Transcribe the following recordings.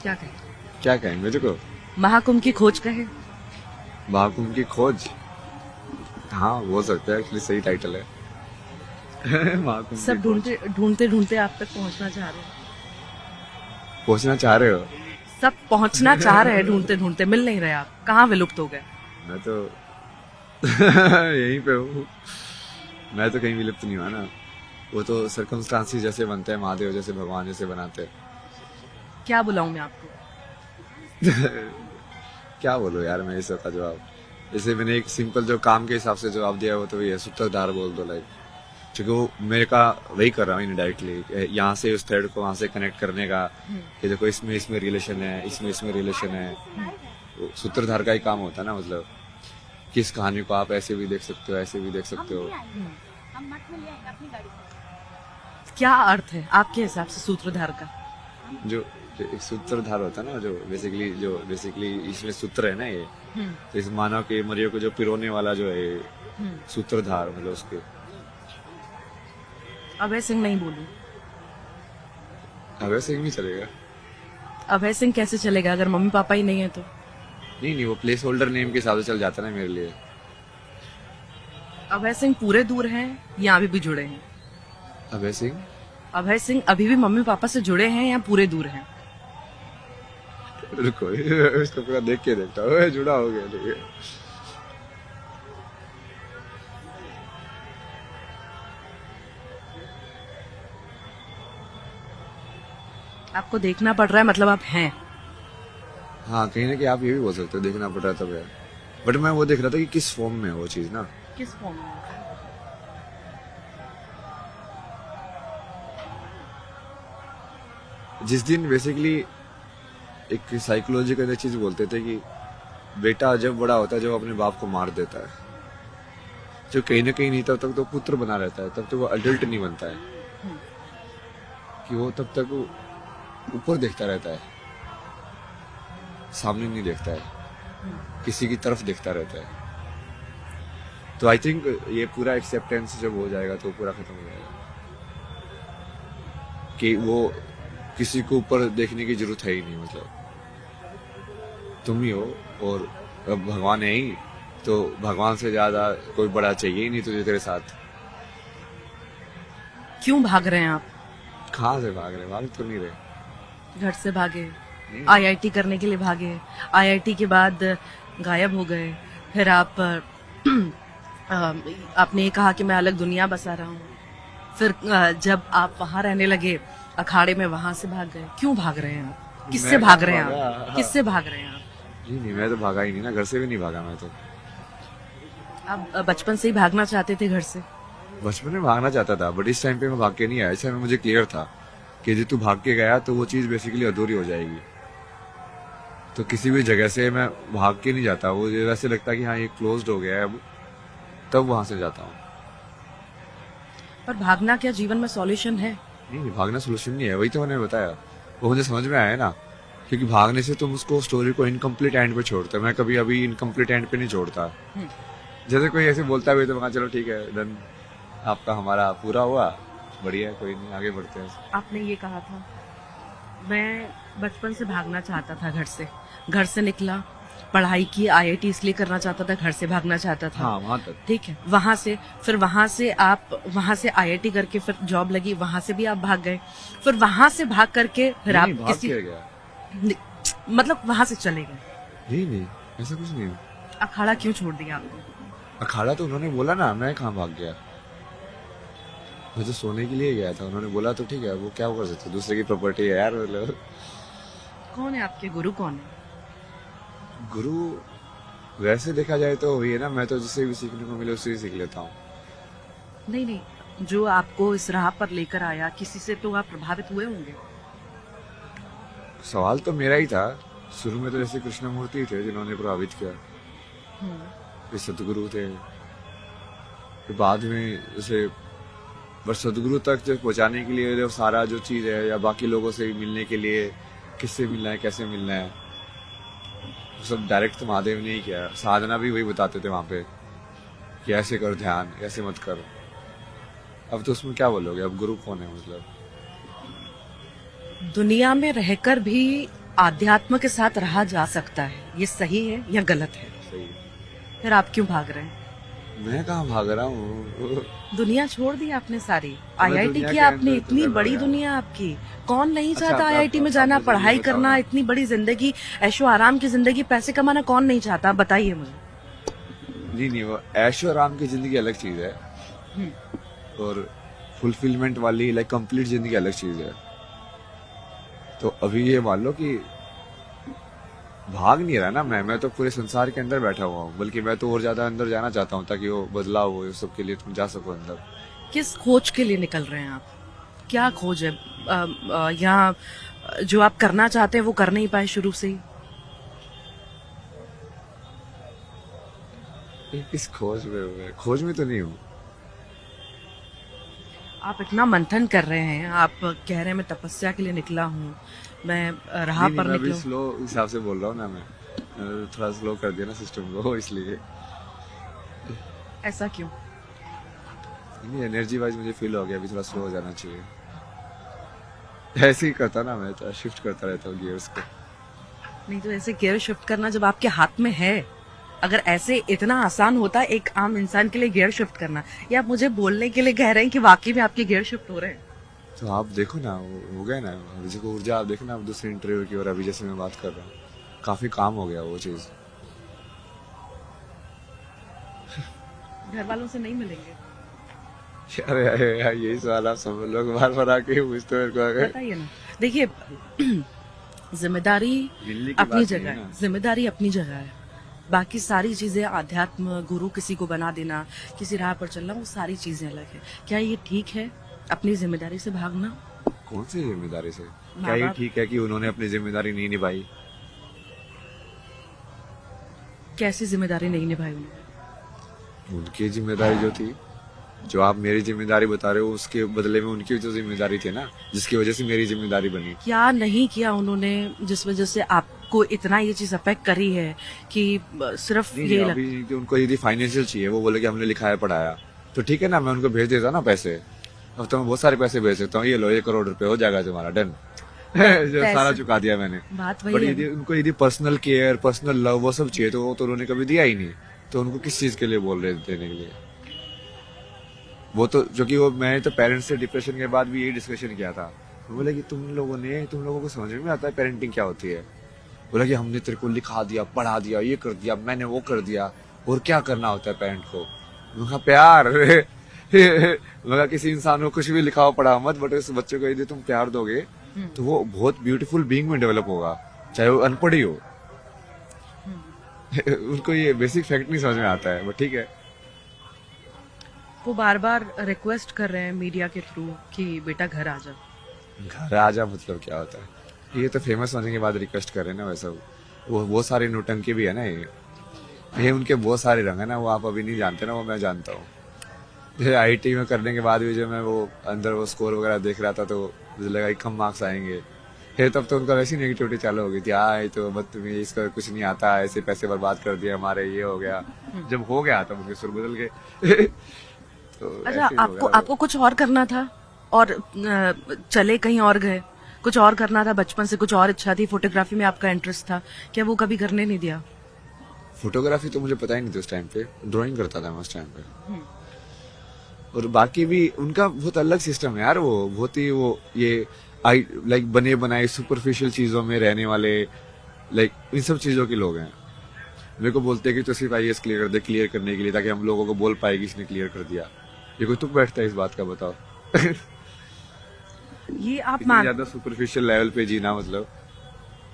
क्या कहें? क्या कहेंगे देखो, महाकुंभ की खोज कहे? महाकुंभ की खोज, हाँ हो सकता है, एक्चुअली सही टाइटल है। महाकुंभ की सब खोज। ढूंढते ढूंढते ढूंढते आप तक पहुंचना चाह रहे हैं। पहुंचना चाह रहे हो? सब पहुंचना चाह रहे हैं, ढूंढते ढूंढते मिल नहीं रहे आप, कहाँ विलुप्त हो गए? मैं तो यहीं पे हूँ। मैं तो कहीं विलुप्त नहीं हुआ ना। वो तो सर्कमस्टांसिस जैसे बनते हैं, महादेव जैसे, भगवान जैसे बनाते हैं। क्या बुलाऊं मैं आपको? क्या बोलो यार, मैं इस सबका जवाब, जैसे मैंने एक सिंपल जो काम के हिसाब से जवाब दिया वो तो ये है, सूत्रधार बोल दो लाइक, क्योंकि वो मेरे का वही कर रहा हूँ इनडायरेक्टली, यहाँ से उस थ्रेड को वहां से कनेक्ट करने का, कि देखो इसमें इसमें रिलेशन है, इसमें इसमें रिलेशन है। वो सूत्रधार का ही काम होता है ना, मतलब कि इस कहानी को आप ऐसे भी देख सकते हो, ऐसे भी देख सकते हो। क्या अर्थ है आपके हिसाब से सूत्रधार का? जो जो एक सूत्रधार होता है ना, जो बेसिकली इसमें सूत्र है ना ये, तो इस मानव के मरियो को जो पिरोने वाला जो है ये सूत्रधार, मतलब उसके। अभय सिंह नहीं बोलूं? अभय सिंह भी चलेगा। अभय सिंह कैसे चलेगा अगर मम्मी पापा ही नहीं है तो? नहीं नहीं, वो प्लेस होल्डर नेम के हिसाब से चल जाता है ना मेरे लिए। अभय सिंह पूरे दूर हैं या अभी भी जुड़े हैं? अभय सिंह, अभय सिंह अभी भी मम्मी पापा से जुड़े हैं या पूरे दूर हैं? रुको इसको पूरा देख के देखता हूँ, जुड़ा हो गया ठीक है। आपको देखना पड़ रहा है मतलब आप हैं? हाँ कहीं ना कहीं आप ये भी बोल सकते हो, देखना पड़ रहा था यार, बट मैं वो देख रहा था कि किस फॉर्म में है वो चीज ना। किस फॉर्म में? जिस दिन बेसिकली एक साइकोलॉजी का चीज बोलते थे कि बेटा जब बड़ा होता है, जब अपने बाप को मार देता है, जो कहीं ना कहीं नहीं, तब तक तो पुत्र बना रहता है, तब तक वो अडल्ट नहीं बनता है, कि वो तब तक वो ऊपर देखता रहता है, सामने नहीं देखता है, किसी की तरफ देखता रहता है। तो आई थिंक ये पूरा एक्सेप्टेंस जब हो जाएगा तो पूरा खत्म हो जाएगा, कि वो किसी को ऊपर देखने की जरूरत है ही नहीं, मतलब तुम ही हो और अब भगवान है ही, तो भगवान से ज्यादा कोई बड़ा चाहिए ही नहीं तुझे तेरे साथ। क्यों भाग रहे हैं आप? कहाँ से भाग रहे, भाग तो नहीं रहे। घर से भागे, आईआईटी करने के लिए भागे, आईआईटी के बाद गायब हो गए, फिर आप आपने कहा कि मैं अलग दुनिया बसा रहा हूँ, फिर जब आप वहां रहने लगे अखाड़े में, वहां से भाग गए। क्यों भाग रहे हैं आप? किससे मैं भाग रहे हैं भागा। आप? किससे भाग रहे हैं आप? नहीं नहीं, मैं तो भागा ही नहीं ना, घर से भी नहीं भागा मैं तो। आप बचपन से ही भागना चाहते थे घर से? बचपन में भागना चाहता था, बट इस टाइम पे मैं भाग के नहीं आया। इस टाइम में मुझे क्लियर था कि यदि तू भाग के गया तो वो चीज बेसिकली अधूरी हो जाएगी, तो किसी भी जगह से मैं भाग के नहीं जाता। वो वैसे लगता कि हाँ ये क्लोज्ड हो गया है अब, तब वहां से जाता हूँ। पर भागना क्या जीवन में सॉल्यूशन है? नहीं नहीं, भागना सोल्यूशन नहीं है, वही तो मैंने बताया, वो मुझे समझ में आया ना, क्योंकि भागने से तुम उसको स्टोरी को इनकम्प्लीट एंड पे छोड़ते हो। मैं कभी अभी इनकम्प्लीट एंड पे नहीं छोड़ता। जैसे कोई ऐसे बोलता भी तो मैं चलो ठीक है डन, आपका हमारा पूरा हुआ, बढ़िया है, कोई नहीं, आगे बढ़ते हैं। आपने ये कहा था मैं बचपन से भागना चाहता था घर से निकला, पढ़ाई की, आईआईटी इसलिए करना चाहता था, घर से भागना चाहता था। हाँ वहां तक। ठीक है, फिर वहां से आईआईटी करके फिर जॉब लगी, वहां से भी आप भाग गए, फिर वहां से भाग करके फिर नहीं, आप नहीं, भाग किसी के गया। मतलब वहां से चले गए। नहीं नहीं, ऐसा कुछ नहीं। अखाड़ा क्यों छोड़ दिया आपने? अखाड़ा तो उन्होंने बोला ना, मैं कहाँ भाग गया, मैं तो सोने के लिए गया था। उन्होंने बोला तो ठीक है, वो क्या कर सकते, दूसरे की प्रॉपर्टी है यार, मतलब। कौन है आपके गुरु? कौन है गुरु वैसे देखा जाए तो वही है ना, मैं तो जिससे भी सीखने को मिले उससे ही सीख लेता हूँ। नहीं, जो आपको इस राह पर लेकर आया, किसी से तो आप प्रभावित हुए होंगे। सवाल तो मेरा ही था शुरू में, तो जैसे कृष्णमूर्ति थे जिन्होंने प्रभावित किया, फिर सदगुरु थे, फिर बाद में जैसे, बस सदगुरु तक जो पहुंचाने के लिए जो सारा जो चीज है, या बाकी लोगों से मिलने के लिए किससे मिलना है, कैसे मिलना है, वो सब डायरेक्ट तो महादेव ने ही किया। साधना भी वही बताते थे वहां पे कि ऐसे कर ध्यान, ऐसे मत कर। अब तो उसमें क्या बोलोगे, अब गुरु कौन है, मतलब। दुनिया में रहकर भी आध्यात्म के साथ रहा जा सकता है, ये सही है या गलत है? सही। फिर आप क्यों भाग रहे हैं? मैं कहाँ भाग रहा हूँ? दुनिया छोड़ दी आपने सारी, मैं आईआईटी दुनिया की के आपने, अंदर इतनी चला बड़ी गया। दुनिया आपकी। कौन नहीं अच्छा, चाहता आप- आईआईटी में आप- जाना, आप मुझे पढ़ाई ये बताओ करना, ना। इतनी बड़ी जिंदगी, ऐशो आराम की जिंदगी, पैसे कमाना कौन नहीं चाहता? बताइए मुझे। नहीं नहीं, वो ऐशो आराम की जिंदगी अलग चीज है और फुलफिलमेंट वाली लाइक कंप्लीट जिंदगी अलग चीज है। तो अभी ये मान लो कि भाग नहीं रहा ना मैं तो पूरे संसार के अंदर बैठा हुआ हूँ, बल्कि मैं तो और ज्यादा अंदर जाना चाहता हूँ ताकि वो बदलाव हो, इस सब के लिए तुम जा सको अंदर। किस खोज के लिए निकल रहे हैं आप? क्या खोज है? यहाँ जो आप करना चाहते हैं वो कर नहीं पाए शुरू से ही? किस खोज में हूँ मैं? खोज में तो नहीं हूँ। आप इतना मंथन कर रहे हैं, आप कह रहे हैं मैं तपस्या के लिए निकला हूँ, मैं राह नहीं, पर मैं अभी निकला हूँ। स्लो हिसाब से बोल रहा हूँ ना मैं। थोड़ा स्लो कर दिया ना सिस्टम को, इसलिए। ऐसा क्यों? नहीं, एनर्जी वाइज मुझे फील हो गया अभी थोड़ा स्लो हो जाना चाहिए। ऐसे ही करता ना मैं, तो शिफ्ट करता रहता हूँ गियर्स को। नहीं तो ऐसे गियर शिफ्ट करना जब आपके हाथ में है, अगर ऐसे इतना आसान होता एक आम इंसान के लिए गियर शिफ्ट करना, या आप मुझे बोलने के लिए कह रहे हैं कि वाकई में आपके गियर शिफ्ट हो रहे हैं? तो आप देखो ना, हो गया ना अभी को ऊर्जा। आप देखो ना, आप दूसरे इंटरव्यू की और अभी जैसे मैं बात कर रहा हूँ, काफी काम हो गया वो चीज। घर वालों से नहीं मिलेंगे? अरे अरे यार, यही सवाल आप सब लोग बार बार आके पूछते हो मेरे को। अगर बताइए ना। देखिए, जिम्मेदारी मिलने की अपनी बात जगह नहीं है है, ना। जिम्मेदारी अपनी जगह है। बाकी सारी चीजें, आध्यात्म, गुरु किसी को बना देना, किसी राह पर चलना, वो सारी चीजें अलग है। क्या ये ठीक है अपनी जिम्मेदारी से भागना? कौन सी जिम्मेदारी से? माँ क्या ये बाप- ठीक है कि उन्होंने अपनी जिम्मेदारी नहीं निभाई? कैसी जिम्मेदारी नहीं निभाई उन्होंने? उनकी जिम्मेदारी जो थी, जो आप मेरी जिम्मेदारी बता रहे हो, उसके बदले में उनकी जो जिम्मेदारी थी ना, जिसकी वजह से मेरी जिम्मेदारी बनी। क्या नहीं किया उन्होंने जिस वजह से आपको इतना ये चीज अफेक्ट करी है कि सिर्फ नहीं, ये नहीं, लग... अभी तो उनको यदि फाइनेंशियल चाहिए, वो बोले कि हमने लिखाया पढ़ाया, तो ठीक है ना, मैं उनको भेज देता ना पैसे। अब तो मैं बहुत सारे पैसे भेज देता हूँ, ये लो 1 करोड़ रुपए हो जाएगा तुम्हारा, डन। जो सारा चुका दिया मैंने। बात बट वही है यदि उनको यदि पर्सनल केयर, पर्सनल लव, वो सब चाहिए, तो वो तो उन्होंने कभी दिया ही नहीं। तो उनको किस चीज के लिए बोल रहे देने के लिए? वो तो जो कि वो, मैंने तो पेरेंट्स से डिप्रेशन के बाद भी यही डिस्कशन किया था। वो बोले कि तुम लोगों को समझ में आता है पेरेंटिंग क्या होती है? बोला कि हमने तेरे को लिखा दिया, पढ़ा दिया, ये कर दिया, मैंने वो कर दिया, और क्या करना होता है पेरेंट को? मैंने कहा प्यार। मैंने कहा किसी इंसान को कुछ भी लिखाओ पढ़ा मत, बट उस बच्चे को यदि तुम प्यार दोगे तो वो बहुत ब्यूटीफुल बीइंग में डेवलप होगा, चाहे वो अनपढ़ ही हो। उनको ये बेसिक फैक्ट नहीं समझ में आता है, बट ठीक है। वो बार बार रिक्वेस्ट कर रहे हैं मीडिया के थ्रू कि बेटा घर आ जा। घर आ जा मतलब क्या होता है? ये तो फेमस होने के बाद रिक्वेस्ट कर रहे हैं ना, वैसा वो बहुत सारे नौटंकी भी है ना। ये उनके बहुत सारे रंग है ना, वो आप अभी नहीं जानते ना, वो मैं जानता हूँ। जैसे आईटी में करने के बाद भी जब मैं वो अंदर वो स्कोर वगैरह देख रहा था, तो मुझे लगा कि कम मार्क्स आएंगे। फिर तब तो उनका वैसी नेगेटिविटी चालू हो गई थी, आए तो बदतमीज, इसका कुछ नहीं आता, ऐसे पैसे बर्बाद कर दिए हमारे, ये हो गया। जब हो गया तब उनके सुर बदल गए। तो अच्छा, ऐसे ही आपको होगा। आपको कुछ और करना था और चले कहीं और गए? कुछ और करना था, बचपन से कुछ और इच्छा थी, फोटोग्राफी में आपका इंटरेस्ट था, क्या वो कभी करने नहीं दिया? फोटोग्राफी तो मुझे पता ही नहीं था उस टाइम पे, ड्राइंग करता था मैं उस टाइम पे। और बाकी भी उनका बहुत अलग सिस्टम है यार, वो बहुत ही वो ये आई लाइक बने बनाए सुपरफिशियल चीजों में रहने वाले, लाइक इन सब चीजों के लोग हैं। मेरे को बोलते हैं कि तो सिर्फ आईएएस क्लियर कर दे, क्लियर करने के लिए, ताकि हम लोगों को बोल पाए कि इसने क्लियर कर दिया। ये कोई तुक बैठता है इस बात का, बताओ? ये आप इतनी ज्यादा सुपरफिशियल लेवल पे जीना, मतलब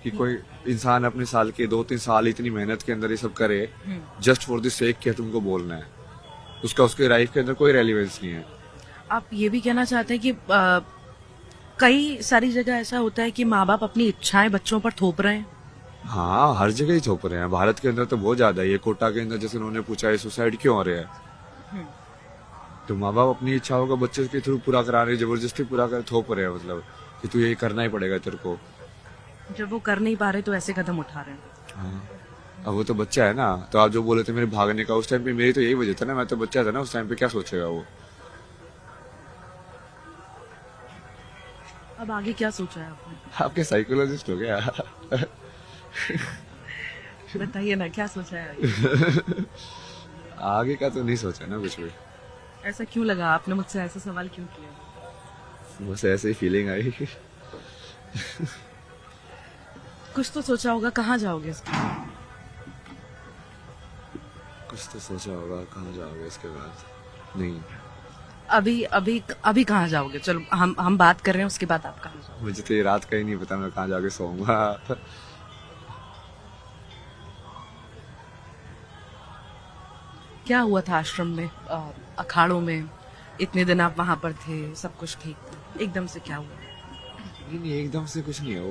कि कोई इंसान अपने साल के 2-3 साल इतनी मेहनत के अंदर ये सब करे जस्ट फॉर द सेक कि तुमको बोलना है, उसका उसके लाइफ के अंदर कोई रेलिवेंस नहीं है। आप ये भी कहना चाहते हैं कि कई सारी जगह ऐसा होता है कि माँ बाप अपनी इच्छाएं बच्चों पर थोप रहे हैं? हाँ, हर जगह ही थोप रहे हैं, भारत के अंदर तो बहुत ज्यादा है। ये कोटा के अंदर जैसे उन्होंने पूछा है सुसाइड क्यों हो रहे हैं, तो माँ बाप अपनी इच्छाओं का बच्चे के थ्रू पूरा करा रहे हैं, जबरदस्ती पूरा कर थोप रहे हैं, मतलब कि तू यही करना ही पड़ेगा तेरे को। जब वो कर नहीं पा रहे तो ऐसे कदम उठा रहे हैं। हाँ, अब वो तो बच्चा है ना। तो आप जो बोले थे मेरे भागने का, उस टाइम पे मेरी तो यही वजह था ना, मैं तो बच्चा था ना उस टाइम पे, क्या सोचेगा वो? अब आगे क्या सोचा है आपने? आपके साइकोलॉजिस्ट हो गया। बताइए ना, क्या सोचा है आगे? आगे का तो नहीं सोचा ना कुछ भी, ऐसा क्यों लगा, आपने मुझसे ऐसा सवाल क्यों किया? बस ऐसे ही फीलिंग आई। कुछ तो सोचा होगा, कहाँ जाओगे इसके बाद? कुछ तो सोचा होगा, कहाँ जाओगे इसके बाद? नहीं, अभी अभी अभी कहाँ जाओगे? चलो हम बात कर रहे हैं, उसके बाद आप कहाँ जाओगे? मुझे तो ये रात का ही नहीं पता मैं कहाँ जाके सोऊंगा। क्या हुआ था आश्रम में, अखाड़ों में? इतने दिन आप वहां पर थे, सब कुछ ठीक था, एकदम से क्या हुआ? नहीं, एकदम से कुछ नहीं है।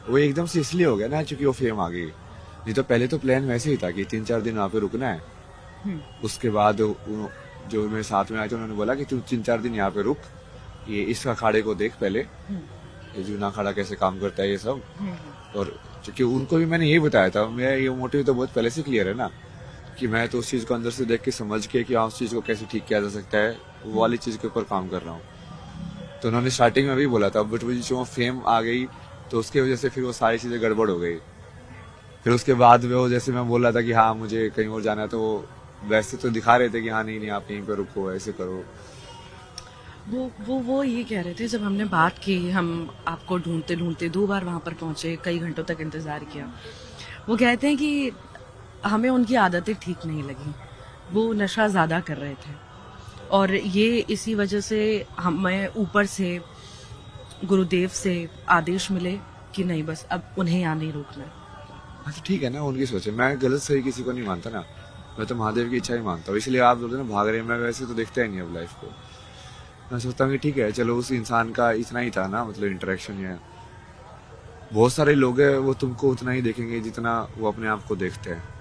वो एकदम से इसलिए हो गया ना क्योंकि वो फेम आ गई। नहीं तो पहले तो प्लान वैसे ही था कि 3-4 दिन वहाँ पे रुकना है। उसके बाद जो मेरे साथ में आए थे उन्होंने बोला कि तू 3-4 दिन यहाँ पे रुक, ये इस अखाड़े को देख पहले, ये जूना अखाड़ा कैसे काम करता है ये सब। और क्योंकि उनको भी मैंने यही बताया था, मेरा ये मोटिव तो बहुत पहले से क्लियर है ना, कि मैं तो उस चीज को अंदर से देख के समझ के कि हाँ उस चीज को कैसे ठीक किया जा सकता है, वो वाली चीज के ऊपर काम कर रहा हूँ। तो उन्होंने स्टार्टिंग में भी बोला था, बट वो जो फेम आ गई तो उसके वजह से फिर वो सारी चीजें गड़बड़ हो गई। फिर उसके बाद वो जैसे मैं बोल रहा था कि हाँ मुझे कहीं और जाना है, तो वो वैसे तो दिखा रहे थे कि हाँ नहीं आप यहीं पे रुको, ऐसे करो। वो ये कह रहे थे, जब हमने बात की, हम आपको ढूंढते ढूंढते 2 बार वहां पर पहुंचे, कई घंटों तक इंतजार किया। वो कहते हैं कि हमें उनकी आदतें ठीक नहीं लगी, वो नशा ज्यादा कर रहे थे, और ये इसी वजह से हमें ऊपर से गुरुदेव से आदेश मिले कि नहीं, बस अब उन्हें यहाँ नहीं रोकना। हाँ तो ठीक है ना, उनकी सोच है, मैं गलत सही किसी को नहीं मानता ना, मैं तो महादेव की इच्छा ही मानता हूँ। इसलिए आप बोलते ना भाग रहे हैं, मैं वैसे तो देखता ही नहीं अब लाइफ को। मैं सोचता हूँ कि ठीक है चलो, उस इंसान का इतना ही था ना, मतलब इंटरेक्शन है। बहुत सारे लोग हैं वो तुमको उतना ही देखेंगे जितना वो अपने आप को देखते हैं।